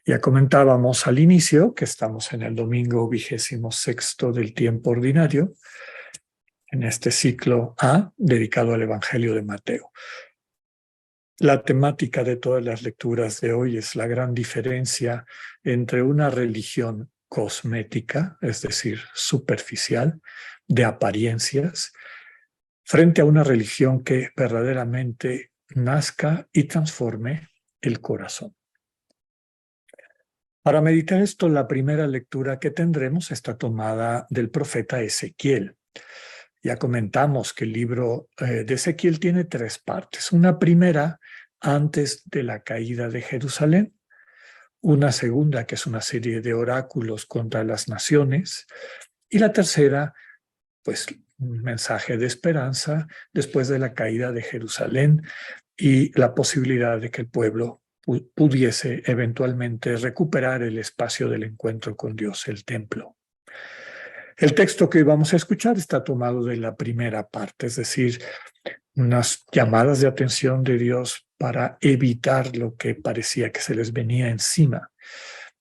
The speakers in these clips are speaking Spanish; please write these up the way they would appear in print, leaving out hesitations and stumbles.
Ya comentábamos al inicio que estamos en el domingo 26º del tiempo ordinario, en este ciclo A dedicado al Evangelio de Mateo. La temática de todas las lecturas de hoy es la gran diferencia entre una religión cosmética, es decir, superficial, de apariencias, frente a una religión que verdaderamente nazca y transforme el corazón. Para meditar esto, la primera lectura que tendremos está tomada del profeta Ezequiel. Ya comentamos que el libro de Ezequiel tiene tres partes. Una primera, antes de la caída de Jerusalén. Una segunda, que es una serie de oráculos contra las naciones. Y la tercera, pues un mensaje de esperanza después de la caída de Jerusalén y la posibilidad de que el pueblo pudiese eventualmente recuperar el espacio del encuentro con Dios, el templo. El texto que hoy vamos a escuchar está tomado de la primera parte, es decir, unas llamadas de atención de Dios para evitar lo que parecía que se les venía encima,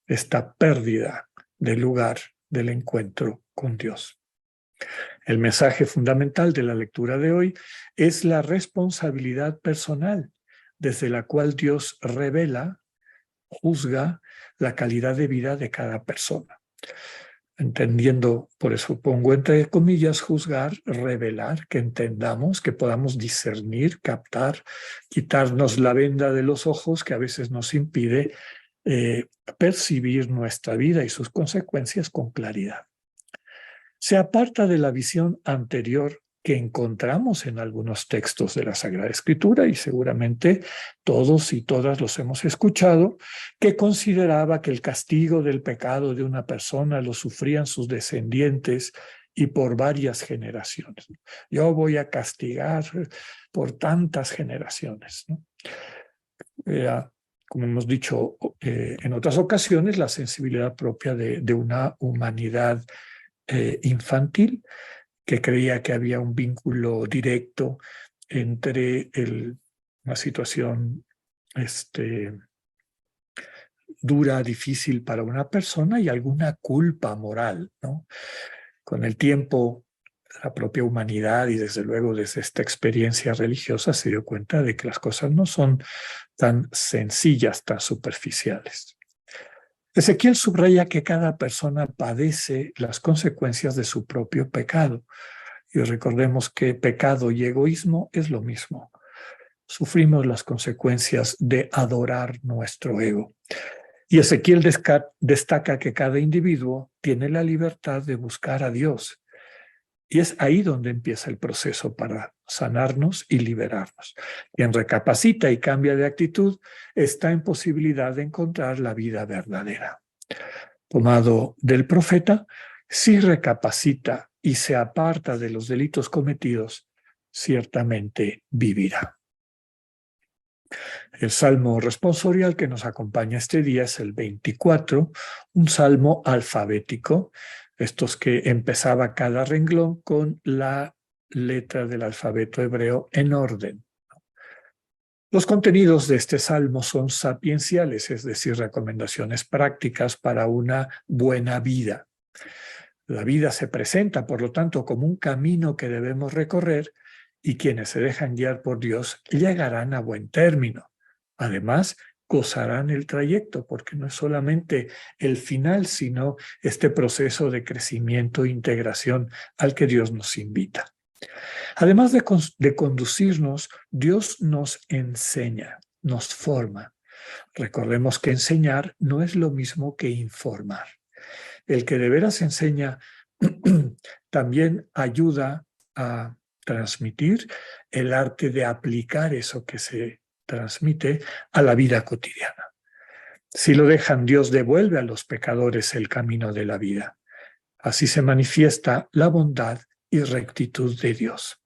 esta pérdida del lugar del encuentro con Dios. El mensaje fundamental de la lectura de hoy es la responsabilidad personal, desde la cual Dios revela, juzga la calidad de vida de cada persona. Entendiendo, por eso pongo entre comillas, juzgar, revelar, que entendamos, que podamos discernir, captar, quitarnos la venda de los ojos que a veces nos impide percibir nuestra vida y sus consecuencias con claridad. Se aparta de la visión anterior que encontramos en algunos textos de la Sagrada Escritura, y seguramente todos y todas los hemos escuchado, que consideraba que el castigo del pecado de una persona lo sufrían sus descendientes y por varias generaciones. Yo voy a castigar por tantas generaciones, ¿no? Como hemos dicho en otras ocasiones, la sensibilidad propia de una humanidad infantil que creía que había un vínculo directo entre una situación dura, difícil para una persona y alguna culpa moral, ¿no? Con el tiempo, la propia humanidad y desde luego desde esta experiencia religiosa se dio cuenta de que las cosas no son tan sencillas, tan superficiales. Ezequiel subraya que cada persona padece las consecuencias de su propio pecado. Y recordemos que pecado y egoísmo es lo mismo. Sufrimos las consecuencias de adorar nuestro ego. Y Ezequiel destaca que cada individuo tiene la libertad de buscar a Dios. Y es ahí donde empieza el proceso para sanarnos y liberarnos. Quien recapacita y cambia de actitud está en posibilidad de encontrar la vida verdadera. Tomado del profeta, si recapacita y se aparta de los delitos cometidos, ciertamente vivirá. El salmo responsorial que nos acompaña este día es el 24, un salmo alfabético, estos que empezaba cada renglón con la letra del alfabeto hebreo en orden. Los contenidos de este salmo son sapienciales, es decir, recomendaciones prácticas para una buena vida. La vida se presenta, por lo tanto, como un camino que debemos recorrer y quienes se dejan guiar por Dios llegarán a buen término. Además, gozarán el trayecto, porque no es solamente el final, sino este proceso de crecimiento e integración al que Dios nos invita. Además de conducirnos, Dios nos enseña, nos forma. Recordemos que enseñar no es lo mismo que informar. El que de veras enseña también ayuda a transmitir el arte de aplicar eso que se transmite a la vida cotidiana. Si lo dejan, Dios devuelve a los pecadores el camino de la vida. Así se manifiesta la bondad y rectitud de Dios.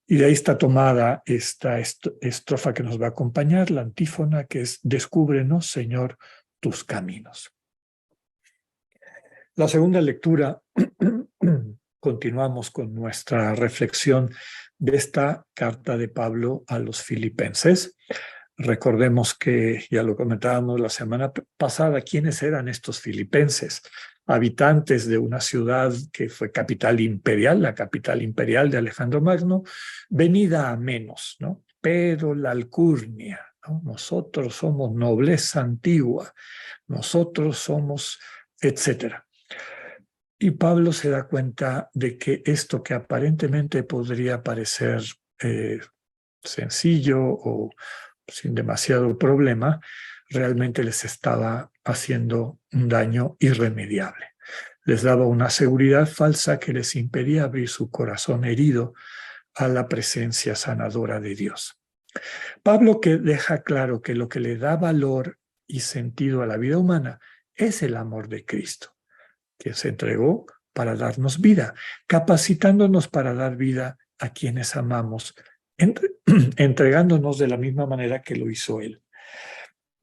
Y de ahí está tomada esta estrofa que nos va a acompañar, la antífona, que es: descúbrenos, Señor, tus caminos. La segunda lectura, continuamos con nuestra reflexión de esta carta de Pablo a los filipenses. Recordemos que, ya lo comentábamos la semana pasada, ¿quiénes eran estos filipenses? Habitantes de una ciudad que fue capital imperial, la capital imperial de Alejandro Magno, venida a menos, ¿no? Pero la alcurnia, ¿no? Nosotros somos nobleza antigua, nosotros somos, etcétera. Y Pablo se da cuenta de que esto que aparentemente podría parecer sencillo o sin demasiado problema, realmente les estaba haciendo un daño irremediable. Les daba una seguridad falsa que les impedía abrir su corazón herido a la presencia sanadora de Dios. Pablo que deja claro que lo que le da valor y sentido a la vida humana es el amor de Cristo, que se entregó para darnos vida, capacitándonos para dar vida a quienes amamos, entregándonos de la misma manera que lo hizo Él.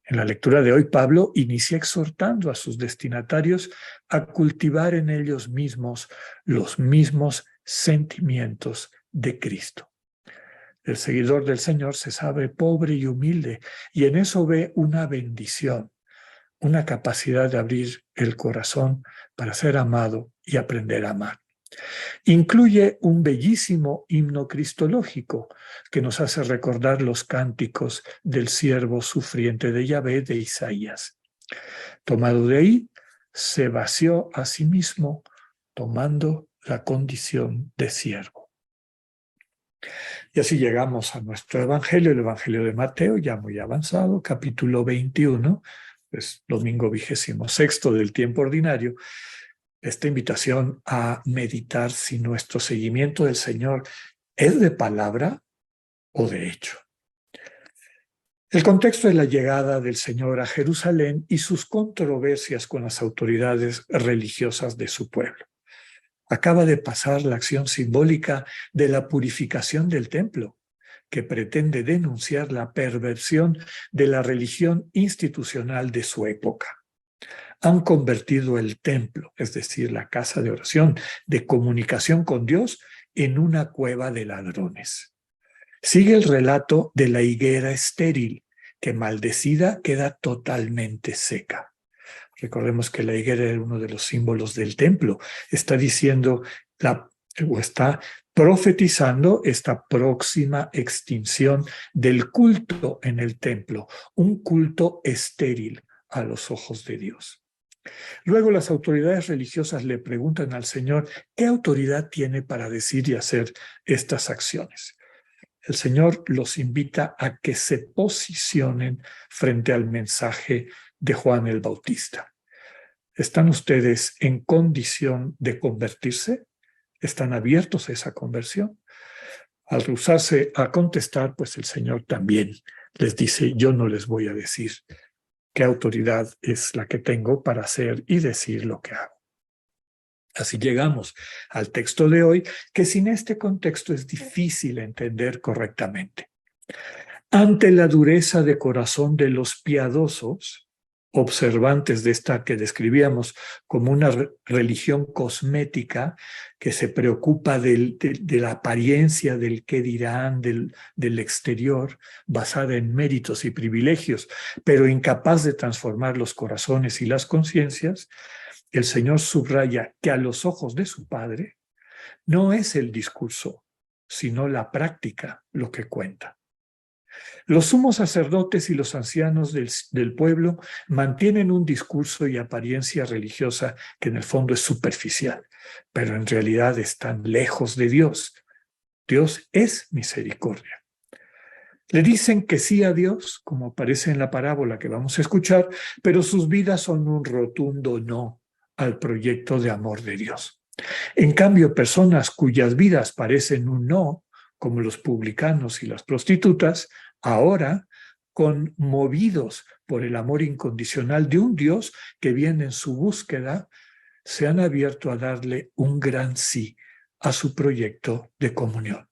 En la lectura de hoy, Pablo inicia exhortando a sus destinatarios a cultivar en ellos mismos los mismos sentimientos de Cristo. El seguidor del Señor se sabe pobre y humilde y en eso ve una bendición, una capacidad de abrir el corazón para ser amado y aprender a amar. Incluye un bellísimo himno cristológico que nos hace recordar los cánticos del siervo sufriente de Yahvé de Isaías. Tomado de ahí, se vació a sí mismo, tomando la condición de siervo. Y así llegamos a nuestro Evangelio, el Evangelio de Mateo, ya muy avanzado, capítulo 21, pues domingo 26º del tiempo ordinario. Esta invitación a meditar si nuestro seguimiento del Señor es de palabra o de hecho. El contexto es la llegada del Señor a Jerusalén y sus controversias con las autoridades religiosas de su pueblo. Acaba de pasar la acción simbólica de la purificación del templo, que pretende denunciar la perversión de la religión institucional de su época. Han convertido el templo, es decir, la casa de oración, de comunicación con Dios, en una cueva de ladrones. Sigue el relato de la higuera estéril, que maldecida queda totalmente seca. Recordemos que la higuera era uno de los símbolos del templo. Está diciendo, o está profetizando esta próxima extinción del culto en el templo, un culto estéril a los ojos de Dios. Luego las autoridades religiosas le preguntan al Señor qué autoridad tiene para decir y hacer estas acciones. El Señor los invita a que se posicionen frente al mensaje de Juan el Bautista. ¿Están ustedes en condición de convertirse? ¿Están abiertos a esa conversión? Al rehusarse a contestar, pues el Señor también les dice, yo no les voy a decir qué autoridad es la que tengo para hacer y decir lo que hago. Así llegamos al texto de hoy, que sin este contexto es difícil entender correctamente. Ante la dureza de corazón de los piadosos, observantes de esta que describíamos como una religión cosmética que se preocupa de la apariencia, del qué dirán, del exterior, basada en méritos y privilegios, pero incapaz de transformar los corazones y las conciencias, el Señor subraya que a los ojos de su Padre no es el discurso, sino la práctica lo que cuenta. Los sumos sacerdotes y los ancianos del pueblo mantienen un discurso y apariencia religiosa que en el fondo es superficial, pero en realidad están lejos de Dios. Dios es misericordia. Le dicen que sí a Dios, como aparece en la parábola que vamos a escuchar, pero sus vidas son un rotundo no al proyecto de amor de Dios. En cambio, personas cuyas vidas parecen un no, como los publicanos y las prostitutas, ahora, conmovidos por el amor incondicional de un Dios que viene en su búsqueda, se han abierto a darle un gran sí a su proyecto de comunión.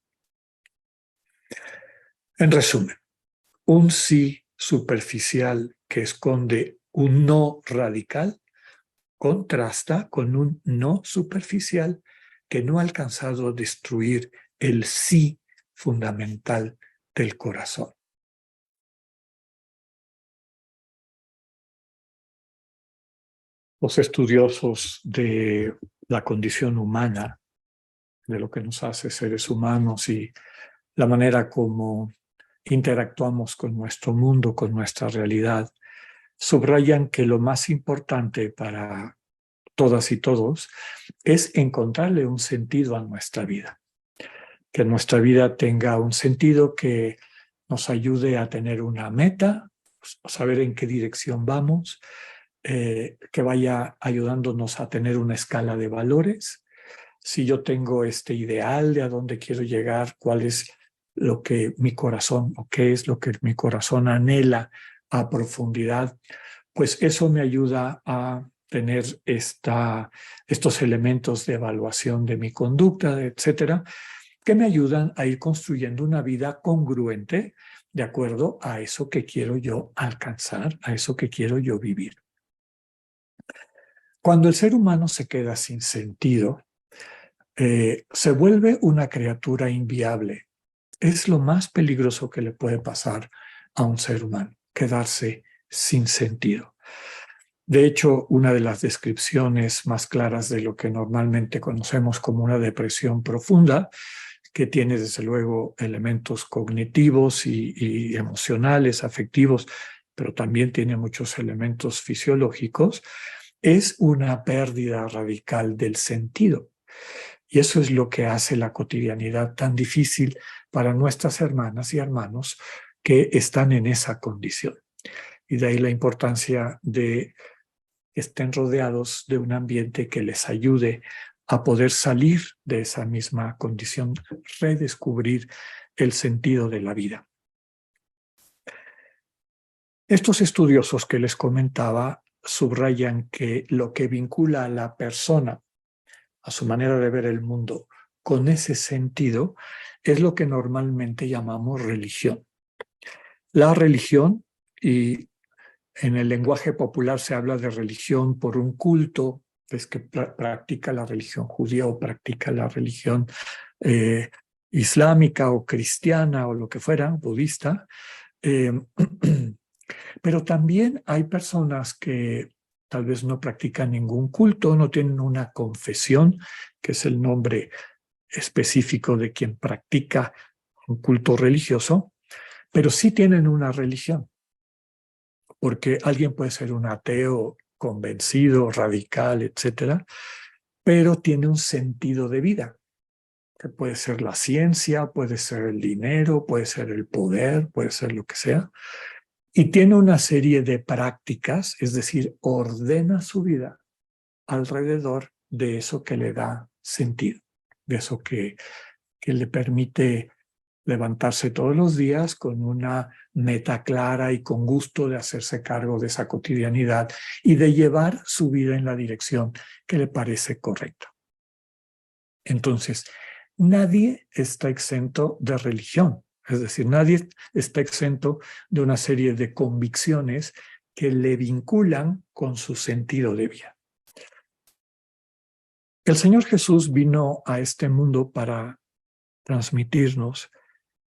En resumen, un sí superficial que esconde un no radical contrasta con un no superficial que no ha alcanzado a destruir el sí fundamental del corazón. Los estudiosos de la condición humana, de lo que nos hace seres humanos y la manera como interactuamos con nuestro mundo, con nuestra realidad, subrayan que lo más importante para todas y todos es encontrarle un sentido a nuestra vida. Que nuestra vida tenga un sentido que nos ayude a tener una meta, a saber en qué dirección vamos, que vaya ayudándonos a tener una escala de valores. Si yo tengo este ideal de a dónde quiero llegar, cuál es lo que mi corazón o qué es lo que mi corazón anhela a profundidad, pues eso me ayuda a tener estos elementos de evaluación de mi conducta, etcétera, que me ayudan a ir construyendo una vida congruente de acuerdo a eso que quiero yo alcanzar, a eso que quiero yo vivir. Cuando el ser humano se queda sin sentido, se vuelve una criatura inviable. Es lo más peligroso que le puede pasar a un ser humano, quedarse sin sentido. De hecho, una de las descripciones más claras de lo que normalmente conocemos como una depresión profunda, que tiene desde luego elementos cognitivos y emocionales, afectivos, pero también tiene muchos elementos fisiológicos, es una pérdida radical del sentido. Y eso es lo que hace la cotidianidad tan difícil para nuestras hermanas y hermanos que están en esa condición. Y de ahí la importancia de que estén rodeados de un ambiente que les ayude a poder salir de esa misma condición, redescubrir el sentido de la vida. Estos estudiosos que les comentaba subrayan que lo que vincula a la persona, a su manera de ver el mundo, con ese sentido, es lo que normalmente llamamos religión. La religión, y en el lenguaje popular se habla de religión por un culto, es que practica la religión judía o practica la religión eh, islámica o cristiana o lo que fuera, budista. Eh, pero también hay personas que tal vez no practican ningún culto, no tienen una confesión, que es el nombre específico de quien practica un culto religioso, pero sí tienen una religión, porque alguien puede ser un ateo convencido, radical, etcétera, pero tiene un sentido de vida, que puede ser la ciencia, puede ser el dinero, puede ser el poder, puede ser lo que sea, y tiene una serie de prácticas, es decir, ordena su vida alrededor de eso que le da sentido, de eso que le permite levantarse todos los días con una meta clara y con gusto de hacerse cargo de esa cotidianidad y de llevar su vida en la dirección que le parece correcta. Entonces, nadie está exento de religión, es decir, nadie está exento de una serie de convicciones que le vinculan con su sentido de vida. El Señor Jesús vino a este mundo para transmitirnos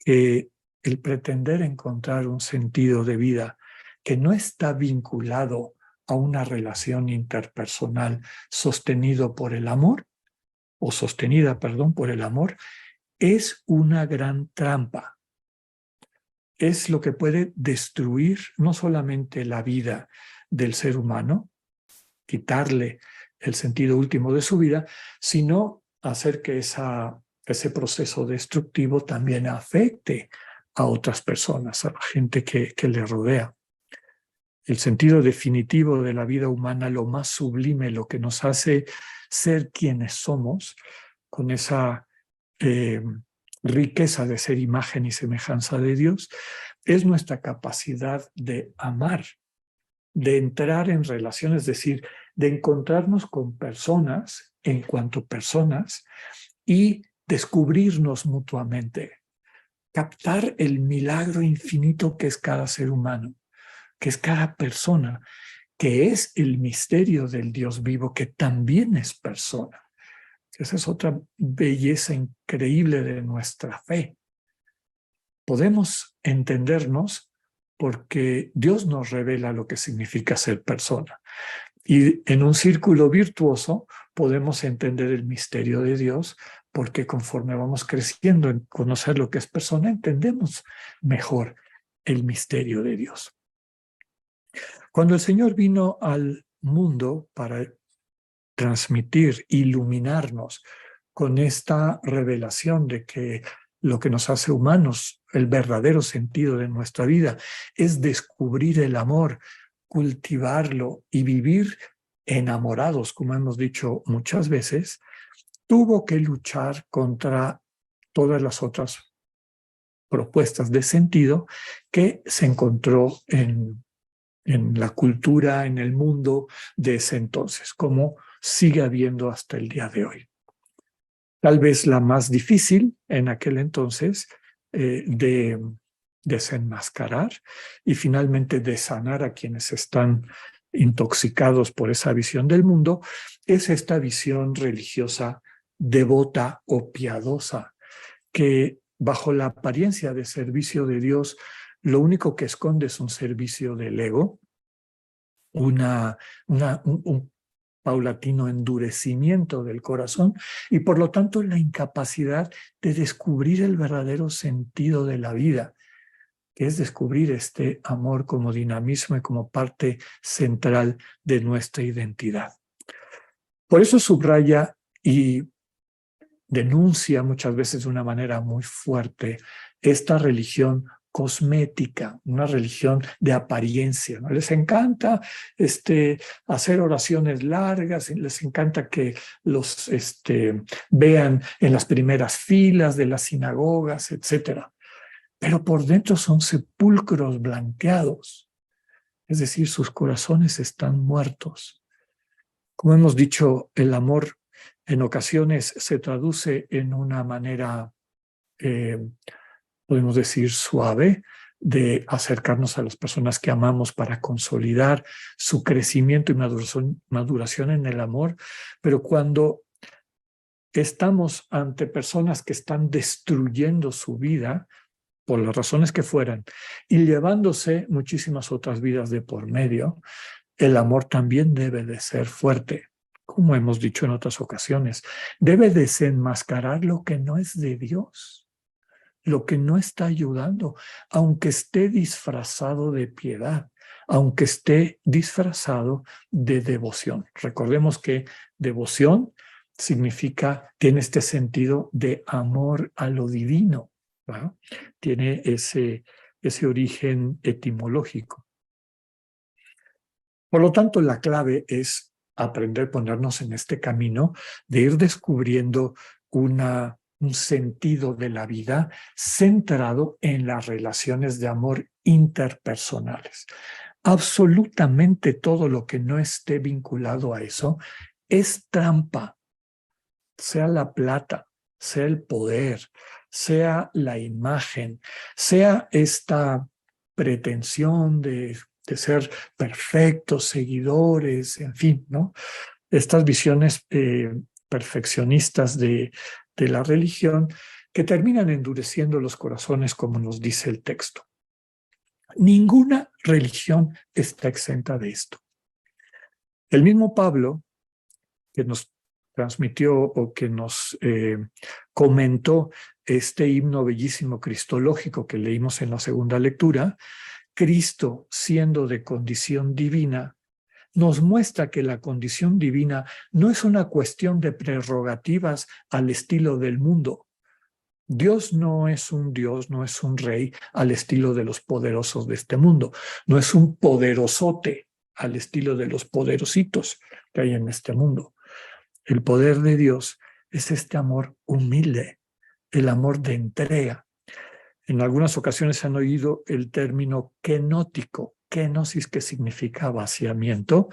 que el pretender encontrar un sentido de vida que no está vinculado a una relación interpersonal sostenido por el amor, o sostenida, perdón, por el amor, es una gran trampa. Es lo que puede destruir no solamente la vida del ser humano, quitarle el sentido último de su vida, sino hacer que ese proceso destructivo también afecte a otras personas, a la gente que le rodea. El sentido definitivo de la vida humana, lo más sublime, lo que nos hace ser quienes somos, con esa riqueza de ser imagen y semejanza de Dios, es nuestra capacidad de amar, de entrar en relaciones, es decir, de encontrarnos con personas en cuanto personas y descubrirnos mutuamente, captar el milagro infinito que es cada ser humano, que es cada persona, que es el misterio del Dios vivo, que también es persona. Esa es otra belleza increíble de nuestra fe. Podemos entendernos porque Dios nos revela lo que significa ser persona. Y en un círculo virtuoso podemos entender el misterio de Dios, porque conforme vamos creciendo en conocer lo que es persona, entendemos mejor el misterio de Dios. Cuando el Señor vino al mundo para transmitir, iluminarnos con esta revelación de que lo que nos hace humanos, el verdadero sentido de nuestra vida, es descubrir el amor, cultivarlo y vivir enamorados, como hemos dicho muchas veces, tuvo que luchar contra todas las otras propuestas de sentido que se encontró en la cultura, en el mundo de ese entonces, como sigue habiendo hasta el día de hoy. Tal vez la más difícil en aquel entonces de desenmascarar y finalmente de sanar a quienes están intoxicados por esa visión del mundo, es esta visión religiosa devota o piadosa, que bajo la apariencia de servicio de Dios, lo único que esconde es un servicio del ego, un paulatino endurecimiento del corazón y por lo tanto la incapacidad de descubrir el verdadero sentido de la vida, que es descubrir este amor como dinamismo y como parte central de nuestra identidad. Por eso subraya y denuncia muchas veces de una manera muy fuerte esta religión cosmética, una religión de apariencia, ¿no? Les encanta hacer oraciones largas, les encanta que los vean en las primeras filas de las sinagogas, etcétera. Pero por dentro son sepulcros blanqueados, es decir, sus corazones están muertos. Como hemos dicho, el amor en ocasiones se traduce en una manera podemos decir, suave, de acercarnos a las personas que amamos para consolidar su crecimiento y maduración en el amor, pero cuando estamos ante personas que están destruyendo su vida, por las razones que fueran, y llevándose muchísimas otras vidas de por medio, el amor también debe de ser fuerte, como hemos dicho en otras ocasiones. Debe desenmascarar lo que no es de Dios, lo que no está ayudando, aunque esté disfrazado de piedad, aunque esté disfrazado de devoción. Recordemos que devoción significa, tiene este sentido de amor a lo divino, ¿verdad? Tiene ese origen etimológico. Por lo tanto, la clave es aprender a ponernos en este camino de ir descubriendo un sentido de la vida centrado en las relaciones de amor interpersonales. Absolutamente todo lo que no esté vinculado a eso es trampa, sea la plata, sea el poder, sea la imagen, sea esta pretensión de ser perfectos, seguidores, en fin, ¿no? Estas visiones perfeccionistas de la religión que terminan endureciendo los corazones, como nos dice el texto. Ninguna religión está exenta de esto. El mismo Pablo, que nos transmitió o que nos comentó este himno bellísimo cristológico que leímos en la segunda lectura, Cristo, siendo de condición divina, nos muestra que la condición divina no es una cuestión de prerrogativas al estilo del mundo. Dios, no es un rey al estilo de los poderosos de este mundo. No es un poderosote al estilo de los poderositos que hay en este mundo. El poder de Dios es este amor humilde, el amor de entrega. En algunas ocasiones han oído el término kenótico, kenosis, que significa vaciamiento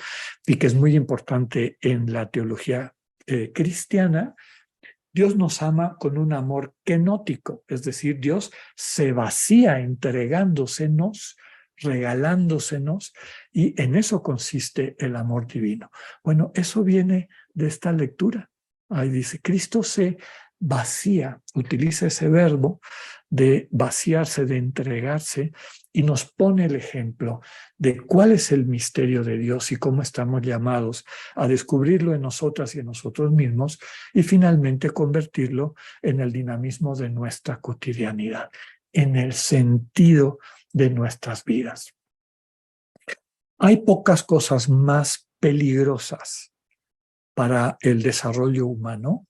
y que es muy importante en la teología cristiana. Dios nos ama con un amor kenótico, es decir, Dios se vacía entregándosenos, regalándosenos, y en eso consiste el amor divino. Bueno, eso viene de esta lectura. Ahí dice, Cristo se vacía, utiliza ese verbo de vaciarse, de entregarse, y nos pone el ejemplo de cuál es el misterio de Dios y cómo estamos llamados a descubrirlo en nosotras y en nosotros mismos y finalmente convertirlo en el dinamismo de nuestra cotidianidad, en el sentido de nuestras vidas. Hay pocas cosas más peligrosas para el desarrollo humano,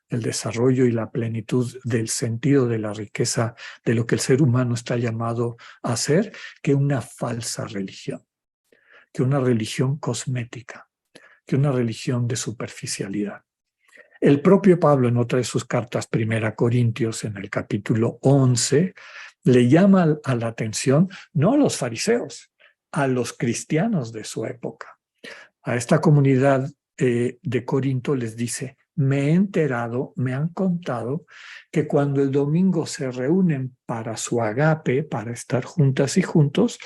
el desarrollo y la plenitud del sentido de la riqueza de lo que el ser humano está llamado a hacer, que una falsa religión, que una religión cosmética, que una religión de superficialidad. El propio Pablo, en otra de sus cartas, 1 Corintios, en el capítulo 11, le llama a la atención no a los fariseos, a los cristianos de su época. A esta comunidad de Corinto les dice: me he enterado, me han contado que cuando el domingo se reúnen para su agape, para estar juntas y juntos,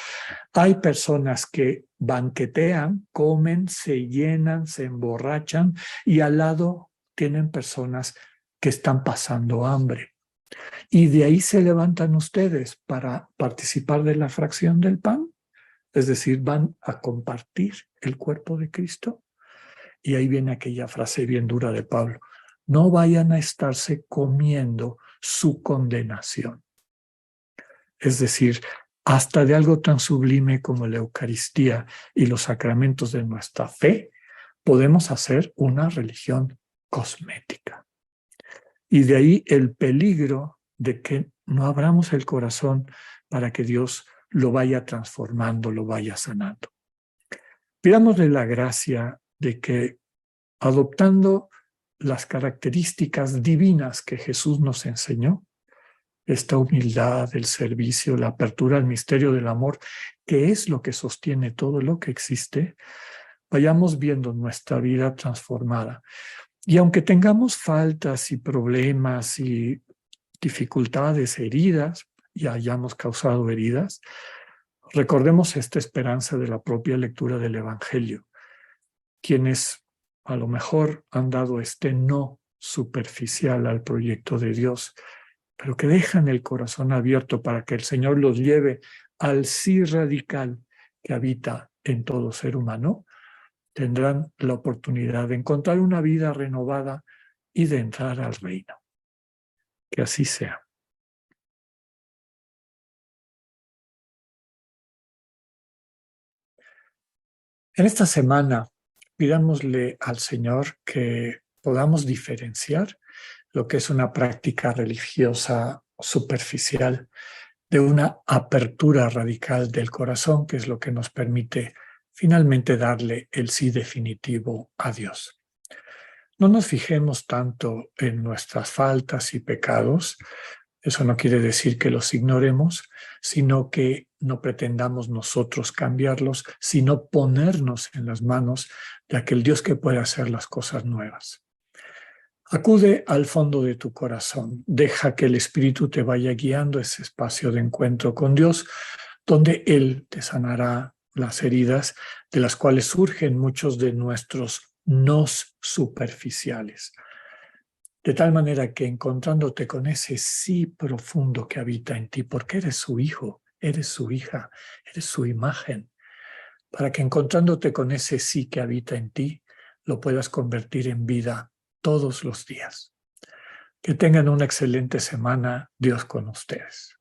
hay personas que banquetean, comen, se llenan, se emborrachan y al lado tienen personas que están pasando hambre. Y de ahí se levantan ustedes para participar de la fracción del pan, es decir, van a compartir el cuerpo de Cristo. Y ahí viene aquella frase bien dura de Pablo: no vayan a estarse comiendo su condenación. Es decir, hasta de algo tan sublime como la Eucaristía y los sacramentos de nuestra fe, podemos hacer una religión cosmética. Y de ahí el peligro de que no abramos el corazón para que Dios lo vaya transformando, lo vaya sanando. Pidámosle la gracia de que, adoptando las características divinas que Jesús nos enseñó, esta humildad, el servicio, la apertura al misterio del amor, que es lo que sostiene todo lo que existe, vayamos viendo nuestra vida transformada. Y aunque tengamos faltas y problemas y dificultades, heridas, y hayamos causado heridas, recordemos esta esperanza de la propia lectura del Evangelio. Quienes a lo mejor han dado este no superficial al proyecto de Dios, pero que dejan el corazón abierto para que el Señor los lleve al sí radical que habita en todo ser humano, tendrán la oportunidad de encontrar una vida renovada y de entrar al reino. Que así sea. En esta semana, pidámosle al Señor que podamos diferenciar lo que es una práctica religiosa superficial de una apertura radical del corazón, que es lo que nos permite finalmente darle el sí definitivo a Dios. No nos fijemos tanto en nuestras faltas y pecados. Eso no quiere decir que los ignoremos, sino que no pretendamos nosotros cambiarlos, sino ponernos en las manos de aquel Dios que puede hacer las cosas nuevas. Acude al fondo de tu corazón, deja que el Espíritu te vaya guiando a ese espacio de encuentro con Dios, donde Él te sanará las heridas de las cuales surgen muchos de nuestros nos superficiales. De tal manera que encontrándote con ese sí profundo que habita en ti, porque eres su hijo, eres su hija, eres su imagen, para que encontrándote con ese sí que habita en ti, lo puedas convertir en vida todos los días. Que tengan una excelente semana. Dios con ustedes.